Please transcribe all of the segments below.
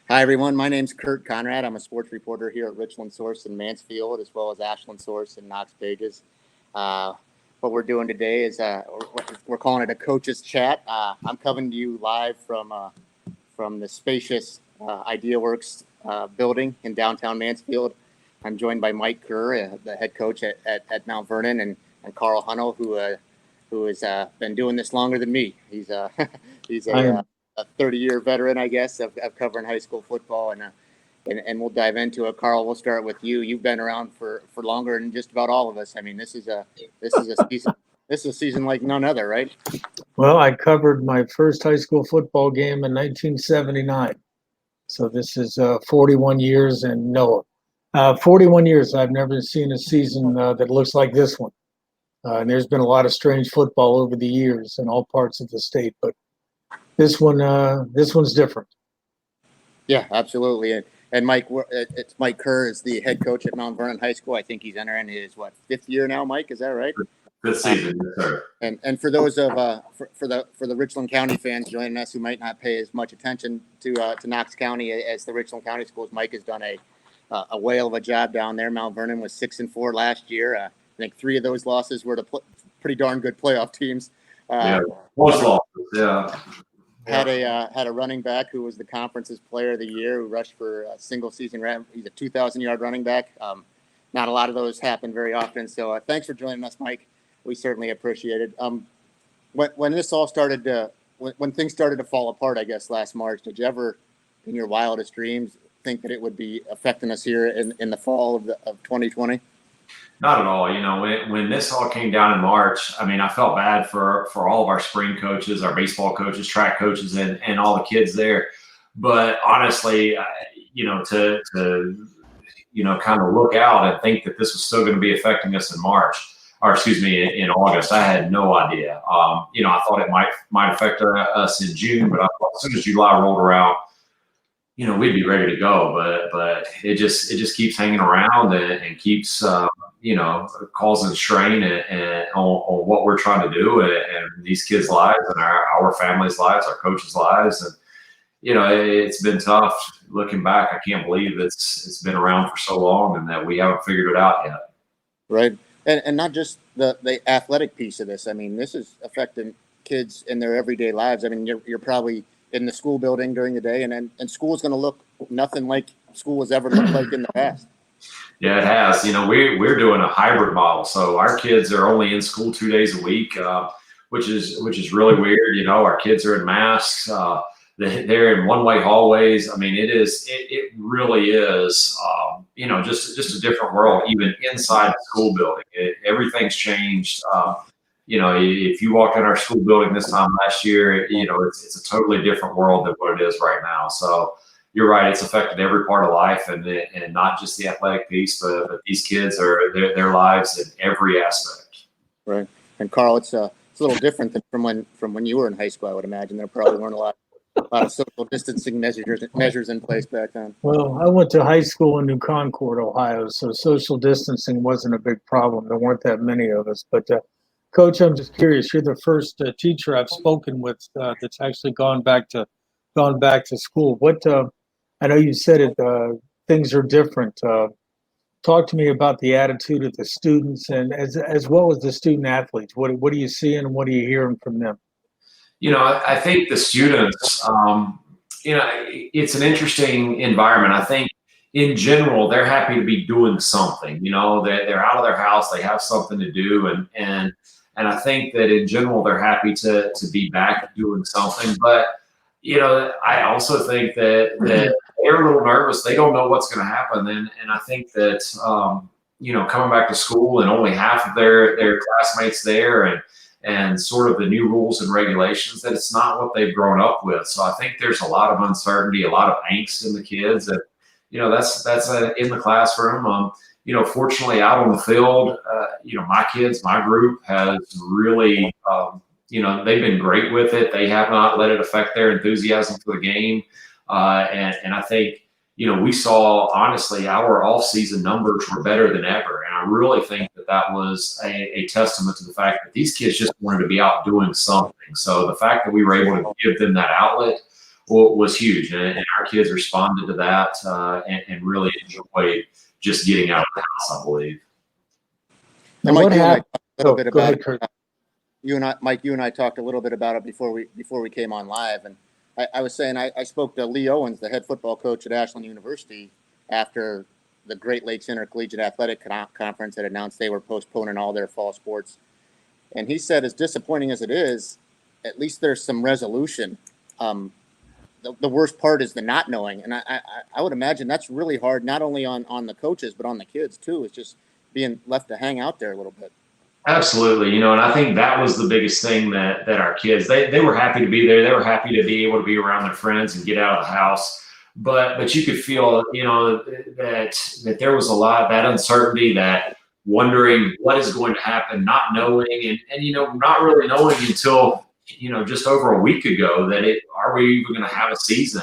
Hi, everyone. My name's Curt Conrad. I'm a sports reporter here at Richland Source in Mansfield, as well as Ashland Source in Knox Pages. What we're doing today is we're calling it a coach's chat. I'm coming to you live from the spacious IdeaWorks building in downtown Mansfield. I'm joined by Mike Kerr, the head coach at Mount Vernon, and Carl Hunnell, who has been doing this longer than me. He's a 30-year veteran, I guess, of covering high school football, and we'll dive into it. Carl, we'll start with you. You've been around for longer than just about all of us. I mean, this is a season. This is a season like none other, right? Well, I covered my first high school football game in 1979. So this is 41 years, and no, 41 years I've never seen a season that looks like this one. And there's been a lot of strange football over the years in all parts of the state, but this one's different. Yeah, absolutely. And Mike, it's Mike Kerr is the head coach at Mount Vernon High School. I think he's entering his fifth year now. Mike, is that right? Fifth season, yes, sir. And for those of for the Richland County fans joining us who might not pay as much attention to Knox County as the Richland County schools, Mike has done a whale of a job down there. Mount Vernon was 6-4 last year. I think 3 of those losses were to pretty darn good playoff teams. Most losses, yeah. Had a running back who was the conference's player of the year, who rushed for a single season. He's a 2,000-yard running back. Not a lot of those happen very often. So thanks for joining us, Mike. We certainly appreciate it. When this all started to, when things started to fall apart, I guess last March, did you ever, in your wildest dreams, think that it would be affecting us here in the fall of 2020? Not at all. You know, when this all came down in March, I mean, I felt bad for all of our spring coaches, our baseball coaches, track coaches, and all the kids there. But honestly, to kind of look out and think that this was still going to be affecting us in March, or excuse me, in August, I had no idea. I thought it might affect us in June, but I thought as soon as July rolled around, we'd be ready to go. But it just keeps hanging around and keeps causing strain and on what we're trying to do and these kids' lives and our families' lives, our coaches' lives. And, it's been tough looking back. I can't believe it's been around for so long and that we haven't figured it out yet. Right. And not just the athletic piece of this. I mean, this is affecting kids in their everyday lives. I mean, you're probably in the school building during the day, and school is going to look nothing like school has ever looked like in the past. Yeah, it has. We're doing a hybrid model, so our kids are only in school 2 days a week, which is really weird. Our kids are in masks. They're in one-way hallways. I mean, it really is, just a different world, even inside the school building. Everything's changed. If you walked in our school building this time last year, it's a totally different world than what it is right now. So you're right; it's affected every part of life, and not just the athletic piece, but these kids are their lives in every aspect. Right. And Carl, it's a little different than from when you were in high school. I would imagine there probably weren't a lot of social distancing measures in place back then. Well, I went to high school in New Concord, Ohio, so social distancing wasn't a big problem. There weren't that many of us. But, Coach, I'm just curious. You're the first teacher I've spoken with that's actually gone back to school. What I know you said it. Things are different. Talk to me about the attitude of the students and as well as the student athletes. What are you seeing and what are you hearing from them? I think the students, it's an interesting environment. I think in general, they're happy to be doing something. They're out of their house, they have something to do, and I think that in general they're happy to be back doing something. But I also think that they're a little nervous. They don't know what's going to happen, and I think that coming back to school and only half of their classmates there and sort of the new rules and regulations, that it's not what they've grown up with. So I think there's a lot of uncertainty, a lot of angst in the kids, and that's in the classroom. Fortunately out on the field, my kids, my group has really, they've been great with it. They have not let it affect their enthusiasm for the game, and I think we saw, honestly, our off-season numbers were better than ever. And I really think that was a testament to the fact that these kids just wanted to be out doing something. So the fact that we were able to give them that outlet was huge, and our kids responded to that and really enjoyed just getting out of the house, I believe. And Mike, you and I talked a little bit go about ahead, Kurt. Mike, you and I talked a little bit about it before we came on live, and I was saying I spoke to Lee Owens, the head football coach at Ashland University, after the Great Lakes Intercollegiate Athletic Conference had announced they were postponing all their fall sports, and he said, as disappointing as it is, at least there's some resolution. The worst part is the not knowing, and I would imagine that's really hard, not only on the coaches but on the kids too. It's just being left to hang out there a little bit. Absolutely, and I think that was the biggest thing that our kids, they were happy to be there. They were happy to be able to be around their friends and get out of the house. But you could feel, that there was a lot of that uncertainty, that wondering what is going to happen, not knowing, and not really knowing until just over a week ago that are we even going to have a season?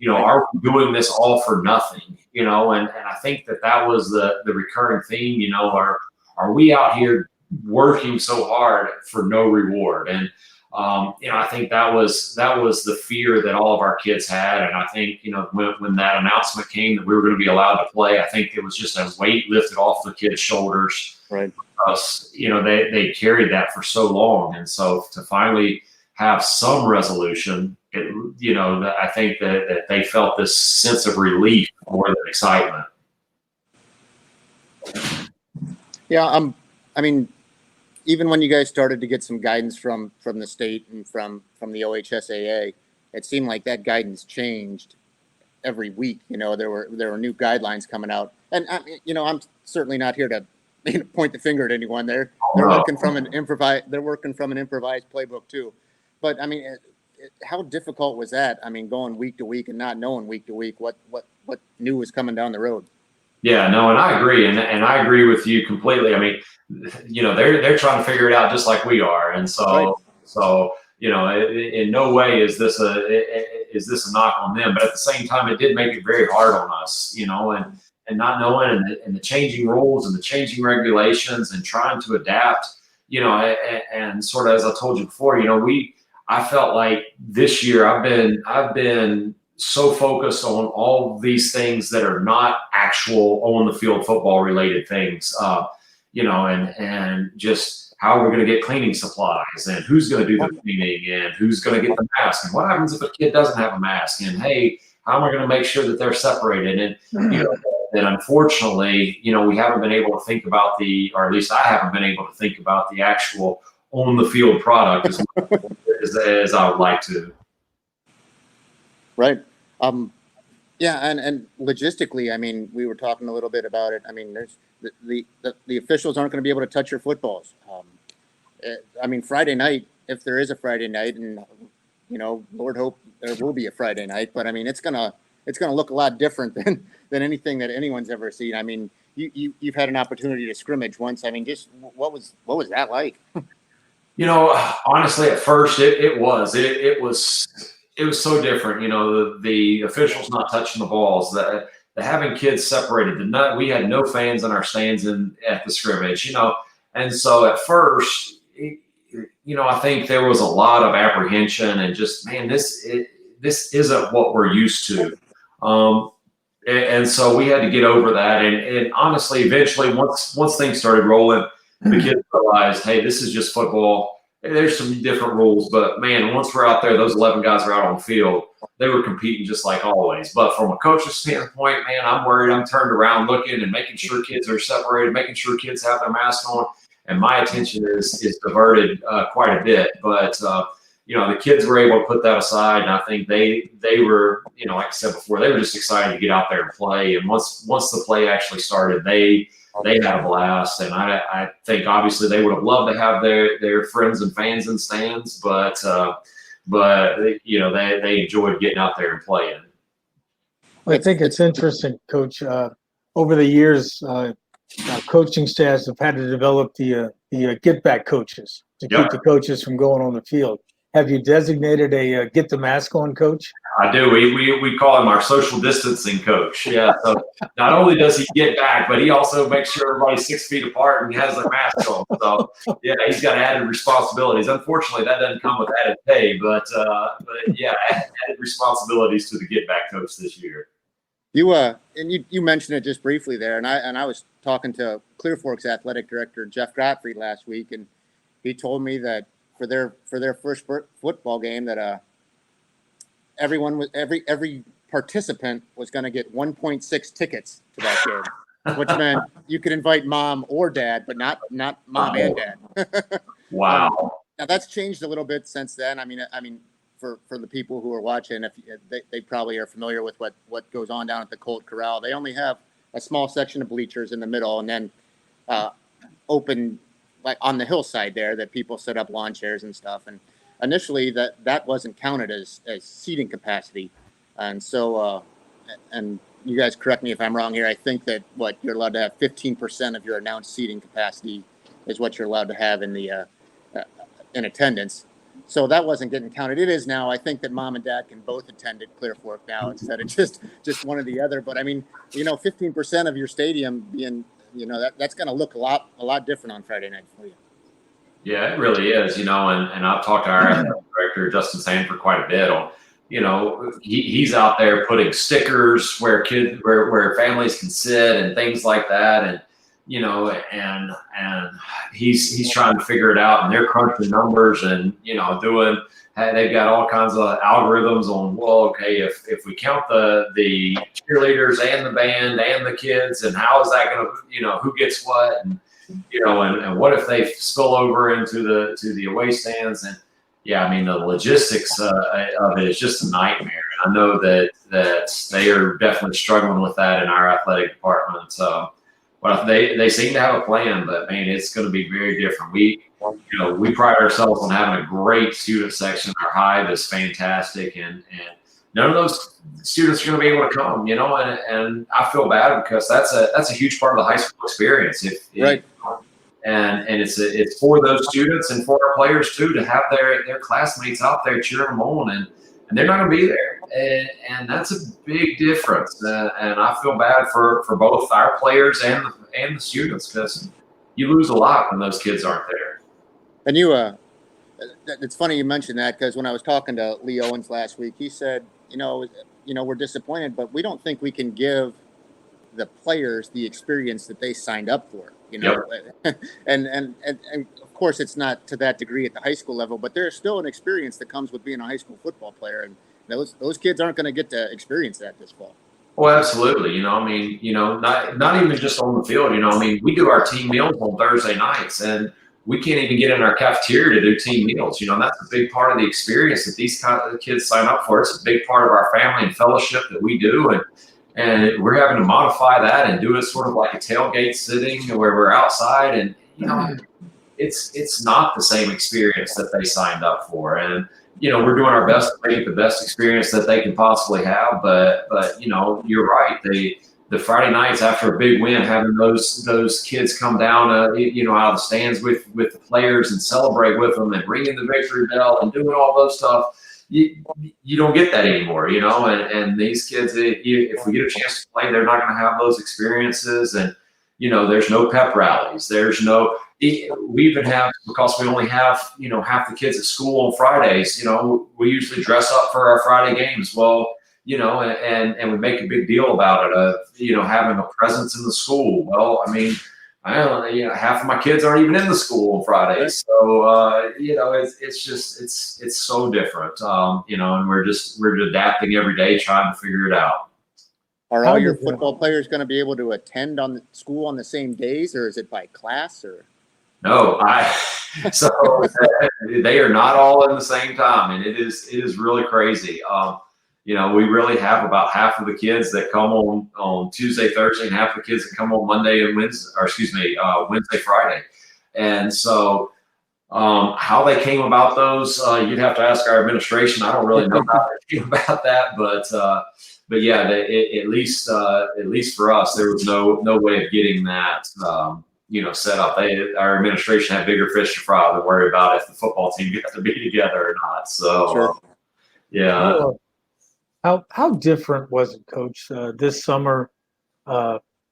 Are we doing this all for nothing? And I think that was the recurring theme. Are we out here working so hard for no reward? And I think that was the fear that all of our kids had. And I think when that announcement came that we were going to be allowed to play, I think it was just a weight lifted off the kids' shoulders. Right. Because they carried that for so long, and so to finally have some resolution, I think that they felt this sense of relief more than excitement. Yeah, I mean, even when you guys started to get some guidance from the state and from the OHSAA, it seemed like that guidance changed every week. There were new guidelines coming out, and I'm certainly not here to point the finger at anyone. They're working from an improvised playbook too. But I mean, how difficult was that? I mean, going week to week and not knowing week to week what new was coming down the road. Yeah, no, and I agree, and I agree with you completely. I mean, they're trying to figure it out just like we are, and so in no way is this a knock on them, but at the same time, it did make it very hard on us, and not knowing, and the changing rules and the changing regulations and trying to adapt, and sort of as I told you before, I felt like this year I've been so focused on all these things that are not actual on the field football related things, and just how we're going to get cleaning supplies, and who's going to do the cleaning, and who's going to get the mask, and what happens if a kid doesn't have a mask, and hey, how am I going to make sure that they're separated? And that unfortunately, we haven't been able to think about or at least I haven't been able to think about the actual on the field product as I would like to. Right. Yeah, and logistically, I mean, we were talking a little bit about it. I mean, there's the officials aren't going to be able to touch your footballs. I mean, Friday night, if there is a Friday night, and Lord hope there will be a Friday night, but I mean, it's gonna look a lot different than anything that anyone's ever seen. I mean, you've had an opportunity to scrimmage once. I mean, just what was that like? Honestly, at first it was so different. The officials not touching the balls, the having kids separated. We had no fans in our stands at the scrimmage. And so at first, I think there was a lot of apprehension and just, man, this isn't what we're used to. And so we had to get over that. And honestly, eventually, once things started rolling, the kids realized, hey, this is just football. There's some different rules, but man, once we're out there, those 11 guys are out on the field. They were competing just like always. But from a coach's standpoint, man, I'm worried. I'm turned around looking and making sure kids are separated, making sure kids have their mask on, and my attention is diverted quite a bit. But the kids were able to put that aside, and I think they were, like I said before, they were just excited to get out there and play. And once the play actually started, they had a blast, and I think obviously they would have loved to have their friends and fans in stands, but they enjoyed getting out there and playing. I think it's interesting, Coach. Over the years, coaching staffs have had to develop the get back coaches to keep the coaches from going on the field. Have you designated a get the mask on coach? I do. We call him our social distancing coach. Yeah. So not only does he get back, but he also makes sure everybody's 6 feet apart and has their mask on. So yeah, he's got added responsibilities. Unfortunately, that doesn't come with added pay, but yeah, added responsibilities to the get back coach this year. You mentioned it just briefly there, and I was talking to Clear Fork's athletic director Jeff Gottfried last week, and he told me that for their first football game that every participant was going to get 1.6 tickets to that game, which meant you could invite mom or dad, but not mom and dad. Wow. Now that's changed a little bit since then. I mean, for the people who are watching, if they probably are familiar with what goes on down at the Colt Corral, they only have a small section of bleachers in the middle, and then open like on the hillside there that people set up lawn chairs and stuff. And initially that wasn't counted as seating capacity, and so and you guys correct me if I'm wrong here. I think that you're allowed to have 15% of your announced seating capacity is what you're allowed to have in the in attendance. So that wasn't getting counted. It is now. I think that mom and dad can both attend at Clear Fork now instead of just one or the other. But I mean, 15% of your stadium being, that's going to look a lot different on Friday night for you. Yeah, it really is, and I've talked to our athletic director, Justin Sanford, quite a bit on, he's out there putting stickers where where families can sit and things like that. And, and he's trying to figure it out, and they're crunching numbers and, they've got all kinds of algorithms on, well, okay, if we count the cheerleaders and the band and the kids, and how is that going to, who gets what, and, and what if they spill over into the away stands? And yeah, I mean, the logistics of it is just a nightmare. And I know that they are definitely struggling with that in our athletic department. But they seem to have a plan, but man, it's going to be very different. We pride ourselves on having a great student section. Our hive is fantastic, and none of those students are going to be able to come, and I feel bad because that's a huge part of the high school experience. Right. And it's for those students and for our players too, to have their classmates out there cheering them on, and they're not going to be there. And that's a big difference. And I feel bad for both our players and the students, because you lose a lot when those kids aren't there. And it's funny you mentioned that, because when I was talking to Lee Owens last week, he said, we're disappointed, but we don't think we can give the players the experience that they signed up for, Yep. and of course it's not to that degree at the high school level, but there's still an experience that comes with being a high school football player, and those kids aren't going to get to experience that this fall. Well, absolutely. Not even just on the field. We do our team meals on Thursday nights, and we can't even get in our cafeteria to do team meals. That's a big part of the experience that these kind of kids sign up for. It's a big part of our family and fellowship that we do, and we're having to modify that and do it sort of like a tailgate sitting where we're outside, and it's not the same experience that they signed up for. And we're doing our best to make it the best experience that they can possibly have. But you're right. The Friday nights after a big win, having those kids come down, out of the stands with the players and celebrate with them and ringing the victory bell and doing all those stuff, you don't get that anymore, and these kids, if we get a chance to play, they're not going to have those experiences. And, there's no pep rallies. We even have, because we only have, half the kids at school on Fridays, we usually dress up for our Friday games. Well, and we make a big deal about it, having a presence in the school. Well, I mean, half of my kids aren't even in the school on Fridays. So, it's so different, and we're adapting every day, trying to figure it out. Are all your football players going to be able to attend on the school on the same days, or is it by class, or? No, so they are not all in the same time, and it is really crazy. We really have about half of the kids that come on Tuesday, Thursday, and half the kids that come on Monday and Wednesday, Friday. And so how they came about those, you'd have to ask our administration. I don't really know how they came about that, but yeah, at least for us, there was no way of getting that set up. Our administration had bigger fish to fry than worry about if the football team got to be together or not. So sure. yeah. How different was it, Coach, this summer,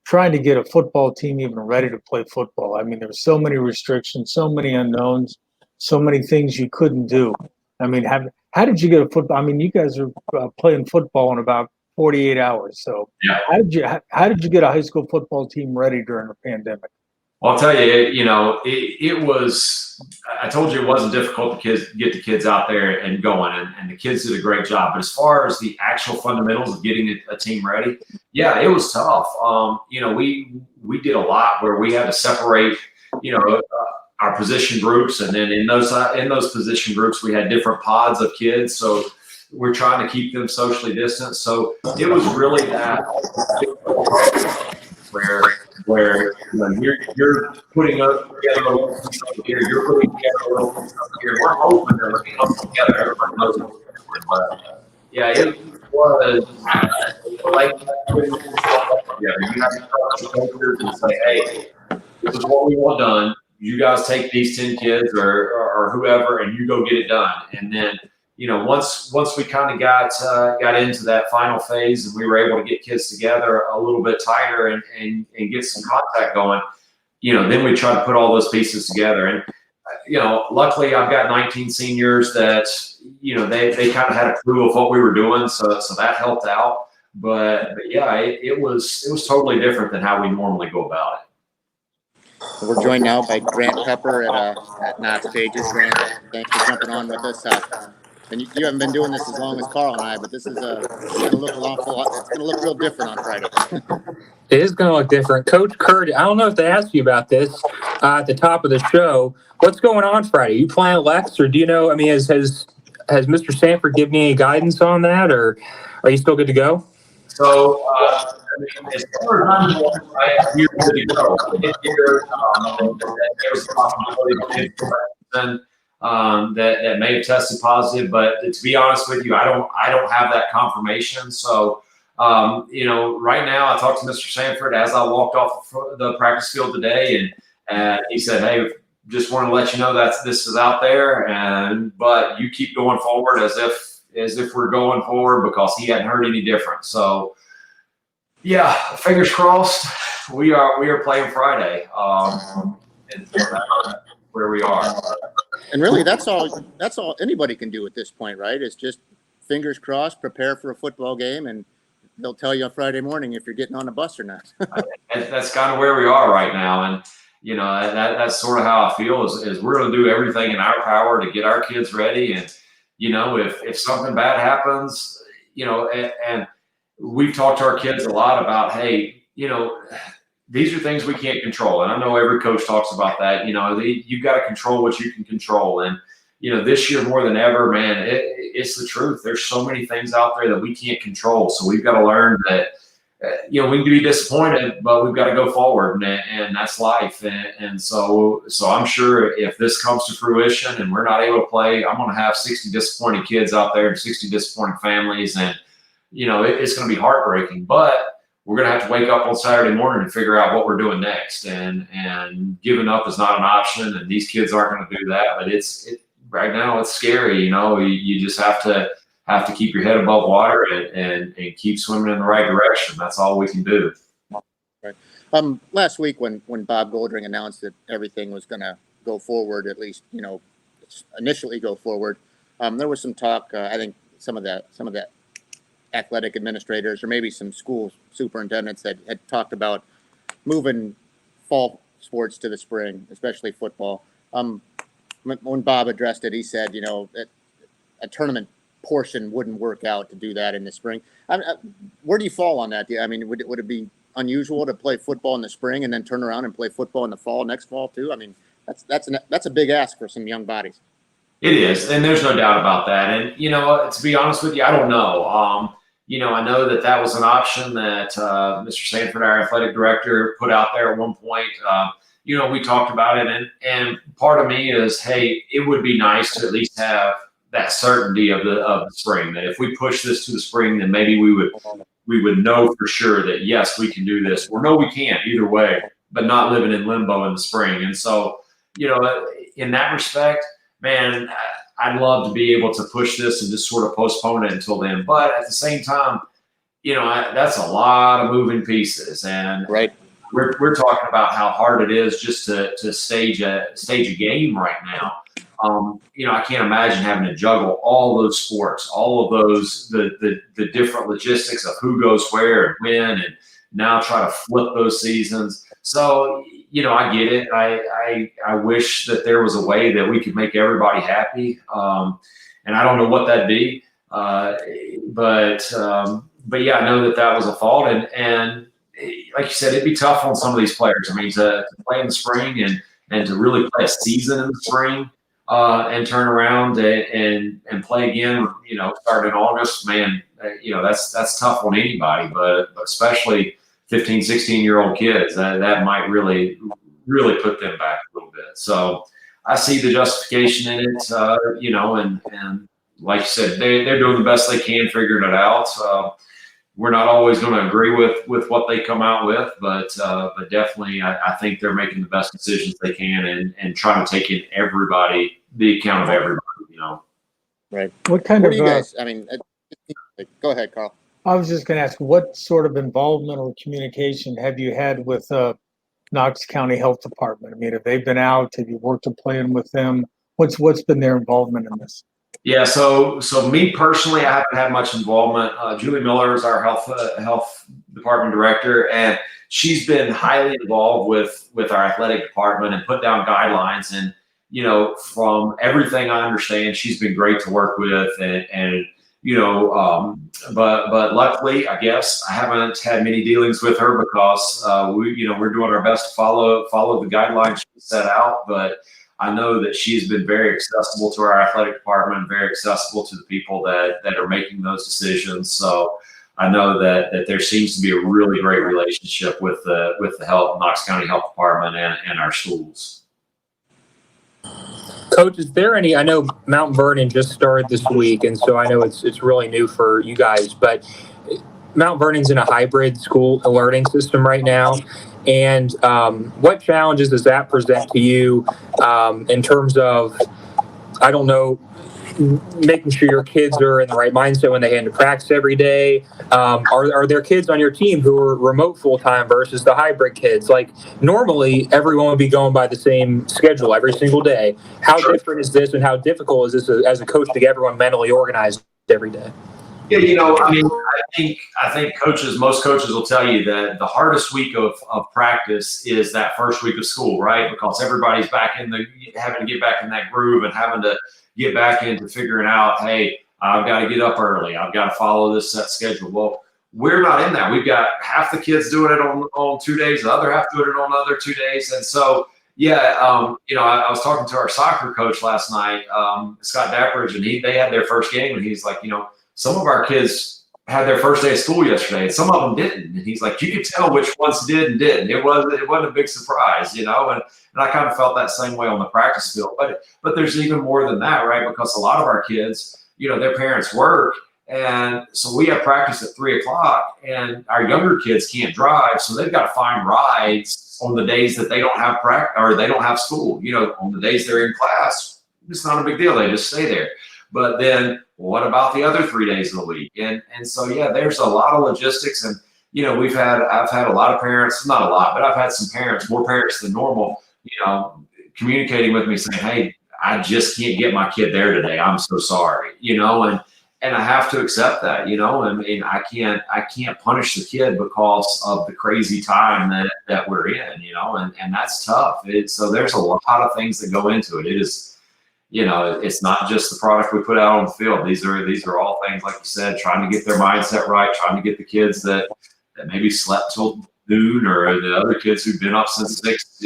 trying to get a football team even ready to play football? I mean, there were so many restrictions, so many unknowns, so many things you couldn't do. I mean, how did you get a football? I mean, you guys are playing football in about 48 hours. So Yeah. how did you get a high school football team ready during the pandemic? Well, I'll tell you, it was, I told you it wasn't difficult to get the kids out there and going, and the kids did a great job. But as far as the actual fundamentals of getting a team ready, yeah, it was tough. We did a lot where we had to separate, our position groups, and then in those position groups, we had different pods of kids. So we're trying to keep them socially distanced. So it was really that where you're putting up together a little piece over here, you're putting together a little piece over here. We're hoping that we're going to come together. Everybody knows it. But yeah, it was like putting stuff together. You have to talk to coaches and say, hey, this is what we want done. You guys take these 10 kids or whoever, and you go get it done. And then, once we kind of got into that final phase and we were able to get kids together a little bit tighter and get some contact going, then we try to put all those pieces together. And, luckily I've got 19 seniors that, they kind of had a clue of what we were doing. So that helped out. But yeah, it was totally different than how we normally go about it. We're joined now by Grant Pepper at Knox Pages. Grant, thanks for jumping on with us. And you haven't been doing this as long as Carl and I, but this is it's going to look it's going to look real different on Friday. It is going to look different. Coach Curt, I don't know if they asked you about this at the top of the show. What's going on Friday? Are you playing Lex, or do you know? I mean, has Mr. Sanford given you any guidance on that, or are you still good to go? So, as far as I'm we're good to go. This year, there was a possibility that may have tested positive, but to be honest with you, I don't have that confirmation. So, right now, I talked to Mr. Sanford as I walked off the practice field today, and he said, "Hey, just want to let you know that this is out there, but you keep going forward as if we're going forward," because he hadn't heard any different. So, yeah, fingers crossed. We are playing Friday, and that's where we are. And really, that's all anybody can do at this point, right? Is just fingers crossed, prepare for a football game, and they'll tell you on Friday morning if you're getting on a bus or not. That's kind of where we are right now, and that's sort of how I feel. Is we're going to do everything in our power to get our kids ready, and if something bad happens, and we've talked to our kids a lot about, hey, these are things we can't control. And I know every coach talks about that. You've got to control what you can control. And, this year more than ever, man, it's the truth. There's so many things out there that we can't control. So we've got to learn that, we can be disappointed, but we've got to go forward, and that's life. And so I'm sure if this comes to fruition and we're not able to play, I'm going to have 60 disappointed kids out there and 60 disappointed families. And, it's going to be heartbreaking, but we're going to have to wake up on Saturday morning and figure out what we're doing next. And giving up is not an option, and these kids aren't going to do that. But right now it's scary. You just have to keep your head above water and keep swimming in the right direction. That's all we can do. Right. Last week when Bob Goldring announced that everything was going to go forward, at least initially go forward, there was some talk. I think some of the athletic administrators or maybe some school superintendents that had talked about moving fall sports to the spring, especially football. When Bob addressed it, he said, that a tournament portion wouldn't work out to do that in the spring. Where do you fall on that? I mean, would it be unusual to play football in the spring and then turn around and play football in the next fall too? I mean, that's a big ask for some young bodies. It is, and there's no doubt about that. And to be honest with you, I don't know. I know that was an option that Mr. Sanford, our athletic director, put out there at one point. We talked about it, and part of me is, hey, it would be nice to at least have that certainty of the spring. That if we push this to the spring, then maybe we would know for sure that yes, we can do this, or no, we can't. Either way, but not living in limbo in the spring. And so, in that respect, man, I'd love to be able to push this and just sort of postpone it until then. But at the same time, that's a lot of moving pieces, and Right. we're talking about how hard it is just to stage a game right now. I can't imagine having to juggle all those sports, all of those the different logistics of who goes where and when, and now try to flip those seasons. So I get it. I wish that there was a way that we could make everybody happy, and I don't know what that'd be, but yeah, I know that was a fault, and like you said, it'd be tough on some of these players. I mean, to play in the spring and to really play a season in the spring and turn around and play again, starting in August, man, that's tough on anybody, but especially 15, 16-year-old kids, that might really, really put them back a little bit. So I see the justification in it, and like you said, they're doing the best they can, figuring it out. We're not always going to agree with what they come out with, but definitely I think they're making the best decisions they can and trying to take in the account of everybody, Right. What kind What of, do you guys, go ahead, Carl. I was just going to ask, what sort of involvement or communication have you had with Knox County Health Department? I mean, have they been out? Have you worked a plan with them? What's been their involvement in this? Yeah, so me personally, I haven't had much involvement. Julie Miller is our health department director, and she's been highly involved with our athletic department and put down guidelines. And from everything I understand, she's been great to work with. But luckily, I guess I haven't had many dealings with her because we're doing our best to follow the guidelines she set out, but I know that she's been very accessible to our athletic department, very accessible to the people that are making those decisions. So I know that there seems to be a really great relationship with the Knox County Health Department and our schools. Coach, is there any? I know Mount Vernon just started this week, and so I know it's really new for you guys. But Mount Vernon's in a hybrid school learning system right now. And what challenges does that present to you in terms of, I don't know, making sure your kids are in the right mindset when they head into practice every day? Are there kids on your team who are remote full-time versus the hybrid kids? Like, normally, everyone would be going by the same schedule every single day. How different is this, and how difficult is this as a coach to get everyone mentally organized every day? Yeah, I think most coaches will tell you that the hardest week of practice is that first week of school, right? Because everybody's having to get back in that groove and having to get back into figuring out, hey, I've got to get up early. I've got to follow this set schedule. Well, we're not in that. We've got half the kids doing it on 2 days, the other half doing it on the other 2 days. And so, I was talking to our soccer coach last night, Scott Dappridge, and they had their first game, and he's like, some of our kids had their first day of school yesterday, and some of them didn't. And he's like, you could tell which ones did and didn't. It wasn't a big surprise, and I kind of felt that same way on the practice field. But there's even more than that, right? Because a lot of our kids, their parents work, and so we have practice at 3:00, and our younger kids can't drive, so they've got to find rides on the days that they don't have practice or they don't have school. On the days they're in class, it's not a big deal. They just stay there. But then what about the other 3 days of the week? And so, there's a lot of logistics. And, I've had a lot of parents, not a lot, but I've had some parents, more parents than normal, communicating with me saying, hey, I just can't get my kid there today. I'm so sorry, and I have to accept that, I mean, I can't punish the kid because of the crazy time that we're in, and that's tough. So there's a lot of things that go into it. It is, it's not just the product we put out on the field. These are all things, like you said, trying to get their mindset right, trying to get the kids that maybe slept till noon, or the other kids who've been up since 6.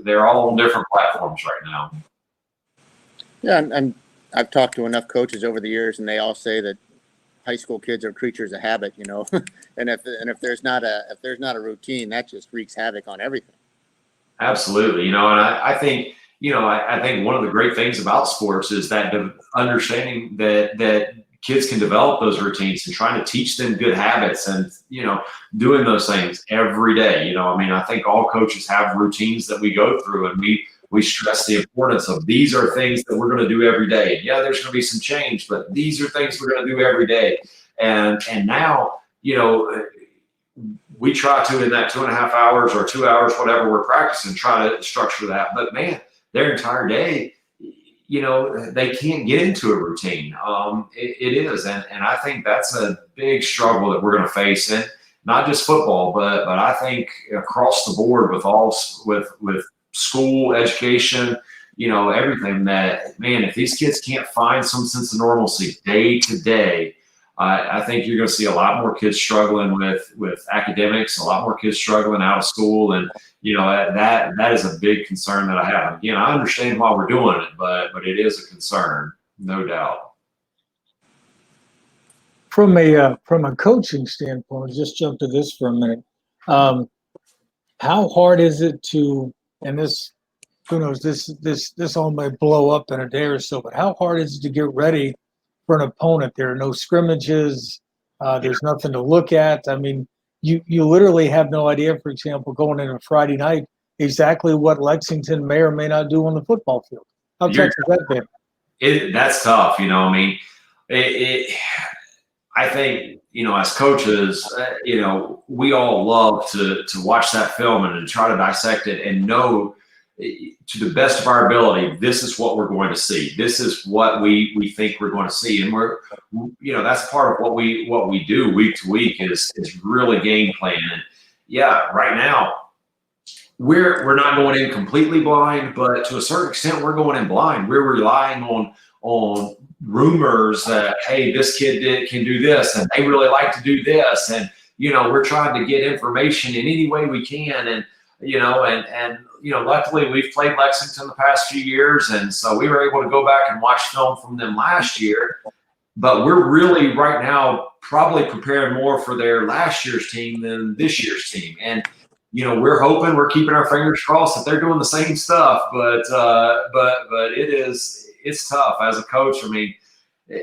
They're all on different platforms right now. Yeah, and I've talked to enough coaches over the years, and they all say that high school kids are creatures of habit, and if there's not a routine, that just wreaks havoc on everything. Absolutely, and I think. I think one of the great things about sports is that understanding that kids can develop those routines and trying to teach them good habits and, doing those things every day. I think all coaches have routines that we go through, and we stress the importance of these are things that we're going to do every day. Yeah, there's going to be some change, but these are things we're going to do every day. And now, we try to, in that 2.5 hours or 2 hours, whatever we're practicing, try to structure that. But man, their entire day, they can't get into a routine. It is. And I think that's a big struggle that we're going to face in not just football, but I think across the board with school, education, everything, that, man, if these kids can't find some sense of normalcy day to day, I think you're going to see a lot more kids struggling with academics, a lot more kids struggling out of school. And, that is a big concern that I have. Again, I understand why we're doing it, but it is a concern, no doubt. From a coaching standpoint, just jump to this for a minute. How hard is it to, and this, who knows, this all might blow up in a day or so, but how hard is it to get ready for an opponent? There are no scrimmages. There's nothing to look at. I mean, you literally have no idea, for example, going in a Friday night, exactly what Lexington may or may not do on the football field. How tough has that been? That's tough. I think, as coaches, we all love to watch that film and to try to dissect it and know, to the best of our ability, this is what we're going to see. This is what we think we're going to see. And that's part of what we do week to week is really game planning. And yeah, right now we're not going in completely blind, but to a certain extent we're going in blind. We're relying on rumors that, hey, this kid can do this and they really like to do this. And, we're trying to get information in any way we can. And, luckily we've played Lexington the past few years. And so we were able to go back and watch film from them last year, but we're really right now probably preparing more for their last year's team than this year's team. And, we're keeping our fingers crossed that they're doing the same stuff, but it's tough as a coach. I mean,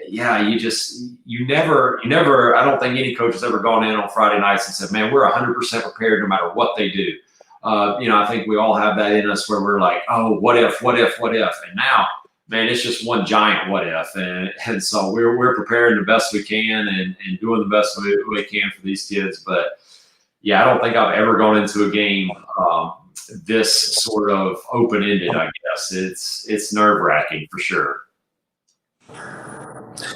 yeah, you never, I don't think any coach has ever gone in on Friday nights and said, man, we're 100% prepared no matter what they do. I think we all have that in us where we're like, oh, what if? And now, man, it's just one giant what if. And so we're preparing the best we can and doing the best we can for these kids. But yeah, I don't think I've ever gone into a game this sort of open-ended, I guess. It's nerve-wracking for sure.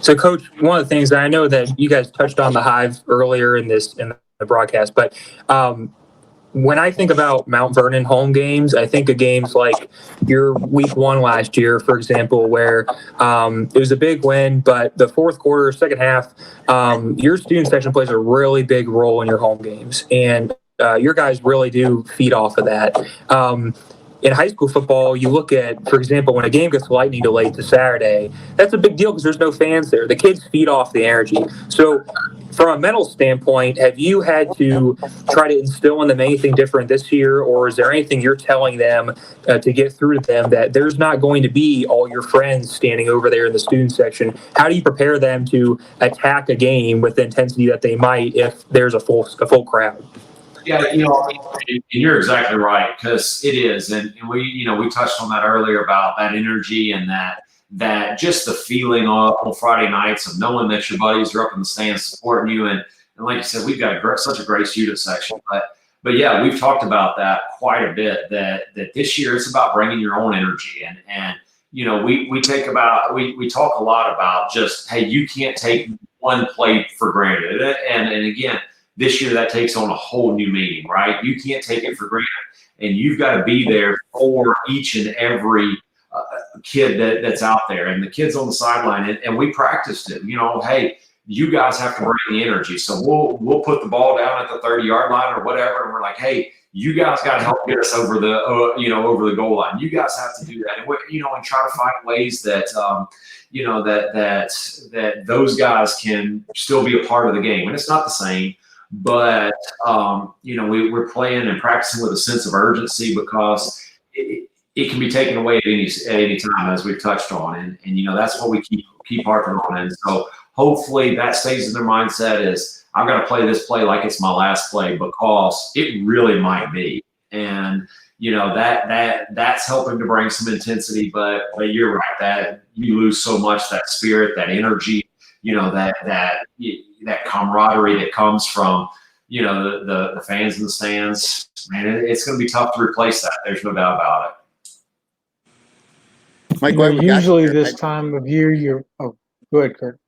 So, Coach, one of the things that I know that you guys touched on the Hive earlier in the broadcast, but when I think about Mount Vernon home games, I think of games like your week 1 last year, for example, where it was a big win, but the fourth quarter, second half, your student section plays a really big role in your home games. And your guys really do feed off of that. In high school football, you look at, for example, when a game gets lightning delayed to Saturday, that's a big deal because there's no fans there. The kids feed off the energy. So from a mental standpoint, have you had to try to instill in them anything different this year, or is there anything you're telling them to get through to them that there's not going to be all your friends standing over there in the student section? How do you prepare them to attack a game with the intensity that they might if there's a full crowd? Yeah, you're exactly right, because it is, and we touched on that earlier about that energy and that just the feeling on Friday nights of knowing that your buddies are up in the stands supporting you, and like you said, we've got such a great student section, but yeah, we've talked about that quite a bit. That this year it's about bringing your own energy, and we talk a lot about just, hey, you can't take one play for granted, and again. This year, that takes on a whole new meaning, right? You can't take it for granted, and you've got to be there for each and every kid that's out there, and the kids on the sideline. And we practiced it. Hey, you guys have to bring the energy. So we'll put the ball down at the 30-yard line or whatever, and we're like, hey, you guys got to help get us over the over the goal line. You guys have to do that, and try to find ways that that those guys can still be a part of the game. And it's not the same. But, we're playing and practicing with a sense of urgency because it can be taken away at any time, as we've touched on. And that's what we keep harping on. And so hopefully that stays in their mindset is, I've got to play this play like it's my last play, because it really might be. And, that's helping to bring some intensity. But you're right, that you lose so much, that spirit, that energy, that camaraderie that comes from the fans in the stands. Man, it's going to be tough to replace that. There's no doubt about it. Mike, usually this time of year, go ahead, Kurt.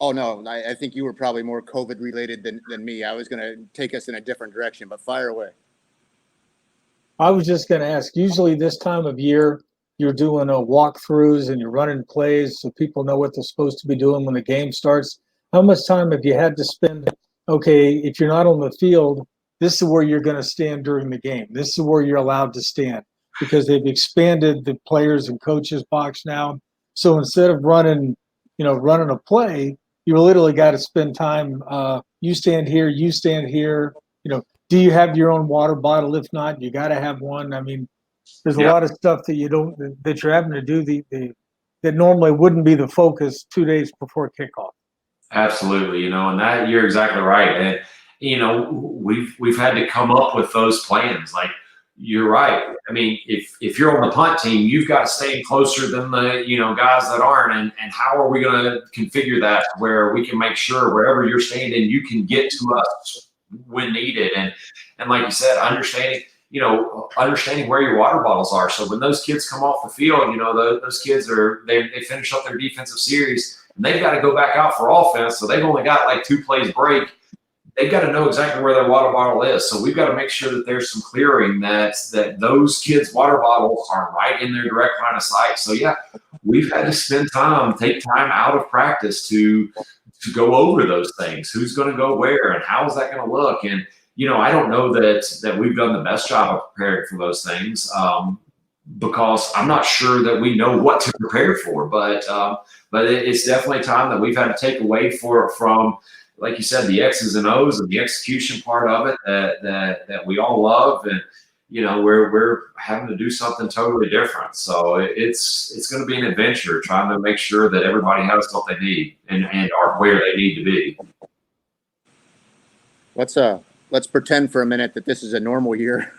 Oh, no, I think you were probably more COVID related than me. I was going to take us in a different direction, but fire away. I was just going to ask, usually this time of year, you're doing walkthroughs and you're running plays so people know what they're supposed to be doing when the game starts. How much time have you had to spend? Okay, if you're not on the field, this is where you're going to stand during the game. This is where you're allowed to stand because they've expanded the players and coaches box now. So instead of running a play, you literally got to spend time. You stand here, you stand here. Do you have your own water bottle? If not, you got to have one. I mean, there's a lot of stuff that you're having to do that normally wouldn't be the focus 2 days before kickoff. Absolutely, and that you're exactly right. And we've had to come up with those plans. Like you're right. I mean, if you're on the punt team, you've got to stay closer than the guys that aren't. And how are we going to configure that where we can make sure wherever you're standing, you can get to us when needed. And like you said, understanding where your water bottles are. So when those kids come off the field, those kids they finish up their defensive series and they've got to go back out for offense. So they've only got like 2 plays break. They've got to know exactly where their water bottle is. So we've got to make sure that there's some clearing that those kids' water bottles are right in their direct line of sight. So yeah, we've had to take time out of practice to go over those things. Who's going to go where and how is that going to look? And, I don't know that we've done the best job of preparing for those things because I'm not sure that we know what to prepare for. But it's definitely time that we've had to take away from, like you said, the X's and O's and the execution part of it that we all love. And, we're having to do something totally different. So it's going to be an adventure trying to make sure that everybody has what they need and are where they need to be. Let's pretend for a minute that this is a normal year.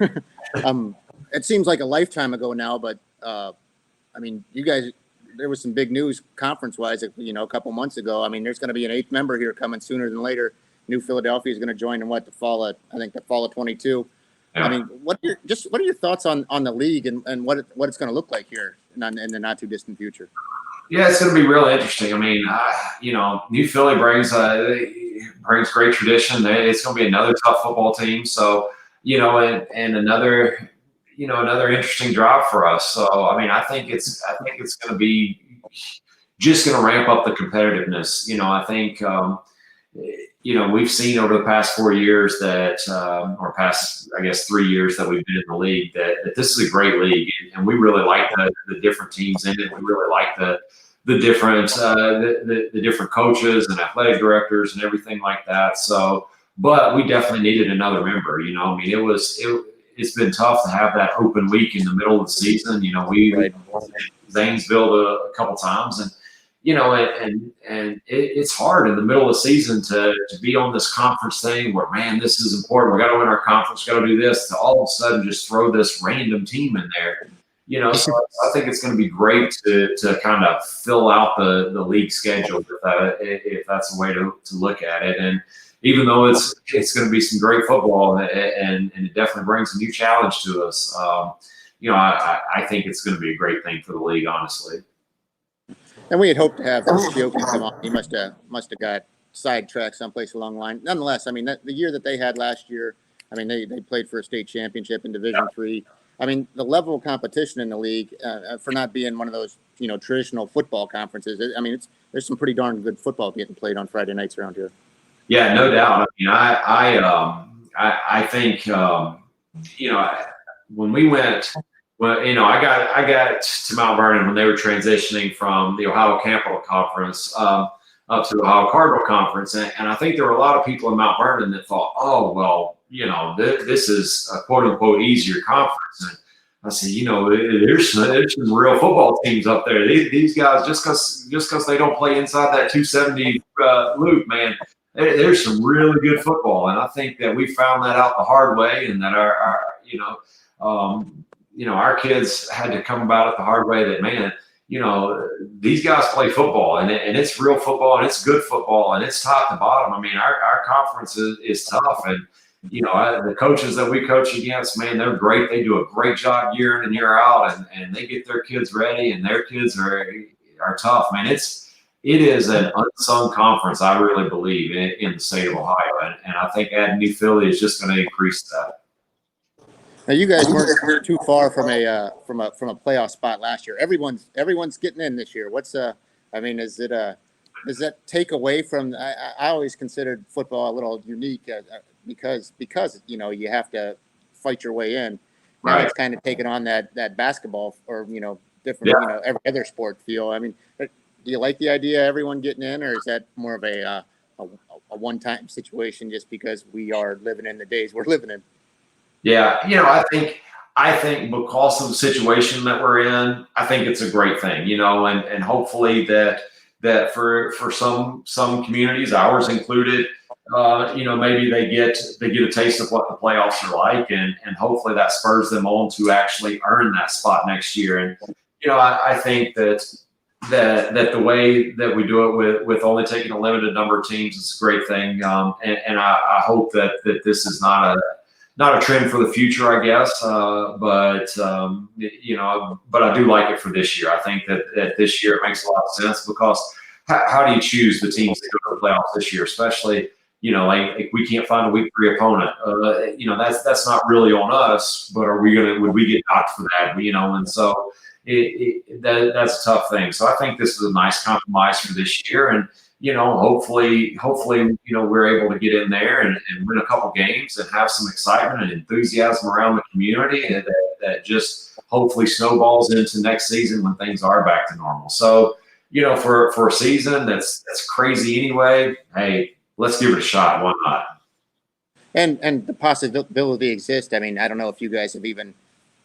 It seems like a lifetime ago now, but I mean, you guys, there was some big news conference-wise, a couple months ago. I mean, there's going to be an 8th member here coming sooner than later. New Philadelphia is going to join in the fall of 22. Yeah. I mean, what are your thoughts on the league and what it's going to look like here in the not too distant future? Yeah, it's going to be real interesting. I mean, New Philly brings great tradition. It's going to be another tough football team. So, and another interesting drive for us. So, I mean, I think it's going to be just going to ramp up the competitiveness. I think, we've seen over the past 4 years that, or past, I guess, 3 years that we've been in the league, that this is a great league. And we really like the different teams in it. We really like the different the different coaches and athletic directors and everything like that. So, but we definitely needed another member. I mean, it's been tough to have that open week in the middle of the season. We Zanesville a couple times, and it's hard in the middle of the season to be on this conference thing where, man, this is important. We got to win our conference. Got to do this. To all of a sudden just throw this random team in there. So I think it's going to be great to kind of fill out the league schedule if that's a way to look at it. And even though it's going to be some great football and it definitely brings a new challenge to us, I think it's going to be a great thing for the league, honestly. And we had hoped to have Shioki come on. He must have got sidetracked someplace along the line. Nonetheless, I mean, the year that they had last year, I mean, they played for a state championship in Division III. I mean, the level of competition in the league for not being one of those, traditional football conferences. I mean, there's some pretty darn good football getting played on Friday nights around here. Yeah, no doubt. I mean, I think, when we went, well, I got to Mount Vernon when they were transitioning from the Ohio Capital Conference up to the Ohio Cardinal Conference, and I think there were a lot of people in Mount Vernon that thought, oh, well, this is a quote unquote easier conference. And I said, there's some real football teams up there. These guys, just because they don't play inside that 270 loop, man, there's some really good football. And I think that we found that out the hard way, and that our our kids had to come about it the hard way that, man, these guys play football and it's real football and it's good football and it's top to bottom. I mean, our conference is tough, and the coaches that we coach against, man, they're great. They do a great job year in and year out, and they get their kids ready, and their kids are tough, man. It is an unsung conference, I really believe, in the state of Ohio, and I think adding New Philly is just going to increase that. Now, you guys weren't too far from a playoff spot last year. Everyone's getting in this year. Does that take away from? I always considered football a little unique because you have to fight your way in. Now Right. it's kind of taken on that basketball or different every other sport feel. I mean, do you like the idea of everyone getting in, or is that more of a one-time situation just because we are living in the days we're living in? Yeah, I think because of the situation that we're in, I think it's a great thing, and hopefully that for some communities, ours included, maybe they get a taste of what the playoffs are like, and hopefully that spurs them on to actually earn that spot next year. And I think that the way that we do it with only taking a limited number of teams is a great thing, and I hope that this is not a trend for the future, I guess, but I do like it for this year. I think that this year it makes a lot of sense because how do you choose the teams that go to the playoffs this year, especially, like we can't find a week 3 opponent. That's not really on us, but would we get knocked for that? And so that's a tough thing. So I think this is a nice compromise for this year, and hopefully, we're able to get in there and win a couple games and have some excitement and enthusiasm around the community, and that just hopefully snowballs into next season when things are back to normal. So, for a season that's crazy anyway, hey, let's give it a shot. Why not? And the possibility exists. I mean, I don't know if you guys have even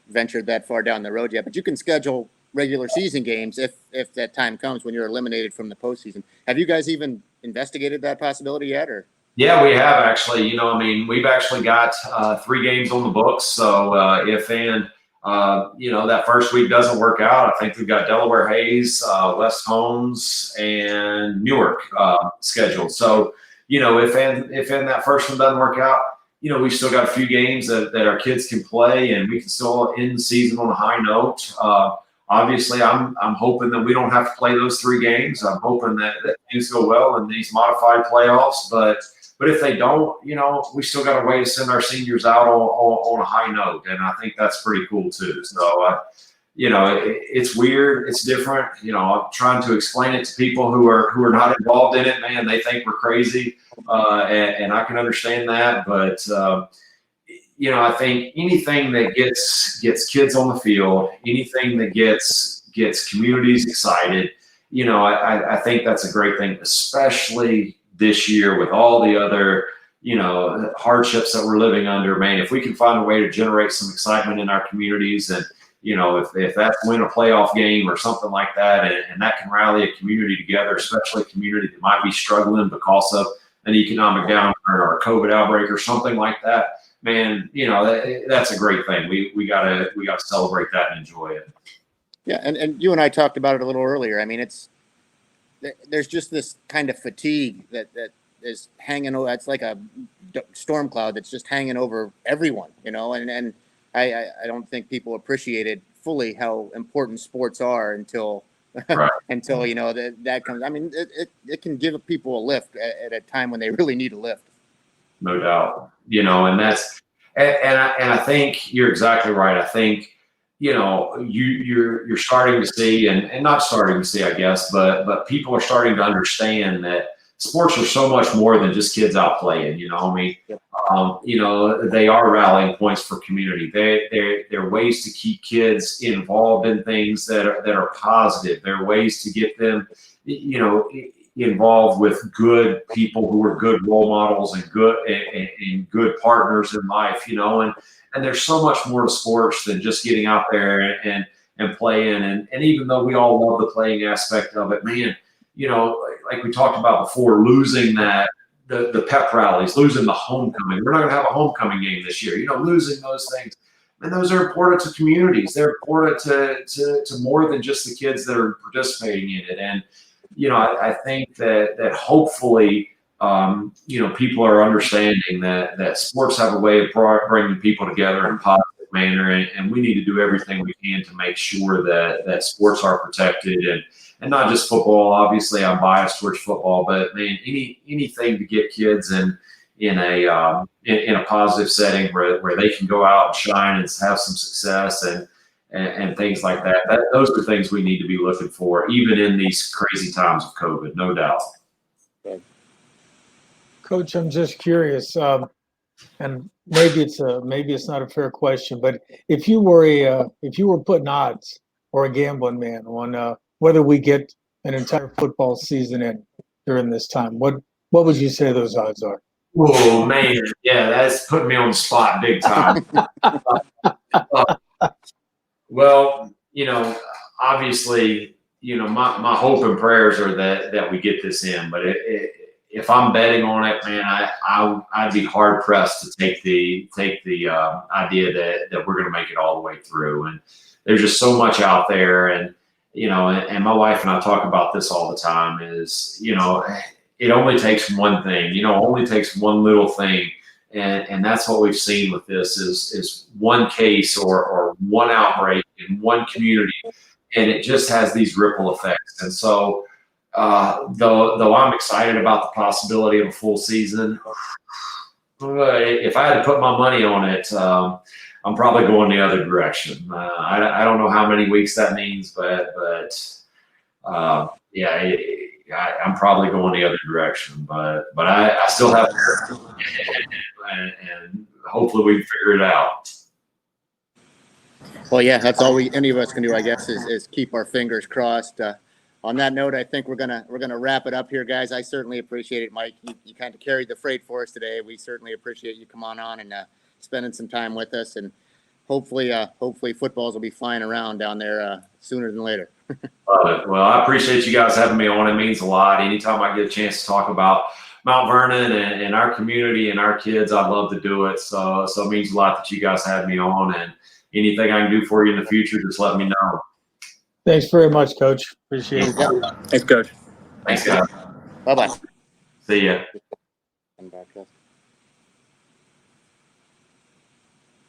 ventured that far down the road yet, but you can schedule regular season games if that time comes when you're eliminated from the postseason. Have you guys even investigated that possibility yet, or? Yeah, we have actually. We've actually got 3 games on the books. So that first week doesn't work out, I think we've got Delaware Hayes, West Holmes, and Newark scheduled. So if that first one doesn't work out, we've still got a few games that our kids can play, and we can still end the season on a high note. Obviously, I'm hoping that we don't have to play those 3 games. I'm hoping that things go well in these modified playoffs. But if they don't, we still got a way to send our seniors out on a high note, and I think that's pretty cool too. So, it's weird, it's different. I'm trying to explain it to people who are not involved in it. Man, they think we're crazy, and I can understand that. But I think anything that gets kids on the field, anything that gets communities excited, I think that's a great thing, especially this year with all the other, hardships that we're living under. Man, if we can find a way to generate some excitement in our communities, and, if that's win a playoff game or something like that, and that can rally a community together, especially a community that might be struggling because of an economic downturn or a COVID outbreak or something like that, man, that's a great thing. We gotta celebrate that and enjoy it. Yeah, and you and I talked about it a little earlier. I mean, there's just this kind of fatigue that is hanging over. It's like a storm cloud that's just hanging over everyone, and I don't think people appreciated fully how important sports are until Right. until that comes. I mean, it can give people a lift at a time when they really need a lift. No doubt, and that's, and I think you're exactly right. I think, you're starting to see, and not starting to see, I guess, but people are starting to understand that sports are so much more than just kids out playing. Yep. They are rallying points for community. They're ways to keep kids involved in things that are positive. They're ways to get them, involved with good people who are good role models and good partners in life, and there's so much more to sports than just getting out there and playing. And even though we all love the playing aspect of it, man, like we talked about before, losing that, the pep rallies, losing the homecoming. We're not going to have a homecoming game this year, losing those things. and those are important to communities. They're important to more than just the kids that are participating in it. And, I think that hopefully, people are understanding that sports have a way of bringing people together in a positive manner, and we need to do everything we can to make sure that sports are protected, and not just football. Obviously, I'm biased towards football, but man, anything to get kids in a positive setting where they can go out and shine and have some success and things like that. Those are things we need to be looking for, even in these crazy times of COVID, no doubt. Coach, I'm just curious, and maybe it's not a fair question, but if you were putting odds or a gambling man on whether we get an entire football season in during this time, what would you say those odds are? Oh man, yeah, that's putting me on the spot big time. Well, obviously, my hope and prayers are that we get this in. But if I'm betting on it, man, I'd be hard pressed to take the idea that we're going to make it all the way through. And there's just so much out there, and and my wife and I talk about this all the time. Is it only takes one thing. Only takes one little thing. And that's what we've seen with this is one case or one outbreak in one community, and it just has these ripple effects. And so, though I'm excited about the possibility of a full season, if I had to put my money on it, I'm probably going the other direction. I don't know how many weeks that means, but yeah. I'm probably going the other direction, but I still have and hopefully we can figure it out. Well, yeah, that's all any of us can do, I guess, is keep our fingers crossed. On that note, I think we're gonna wrap it up here, guys. I certainly appreciate it, Mike. You kind of carried the freight for us today. We certainly appreciate you coming on and spending some time with us, and hopefully footballs will be flying around down there sooner than later. Love it. Well, I appreciate you guys having me on. It means a lot. Anytime I get a chance to talk about Mount Vernon and our community and our kids, I'd love to do it. So it means a lot that you guys have me on, and anything I can do for you in the future, just let me know. Thanks very much, Coach. Appreciate it. Thanks, Coach. Thanks, guys. Bye-bye. See ya. Come back, guys.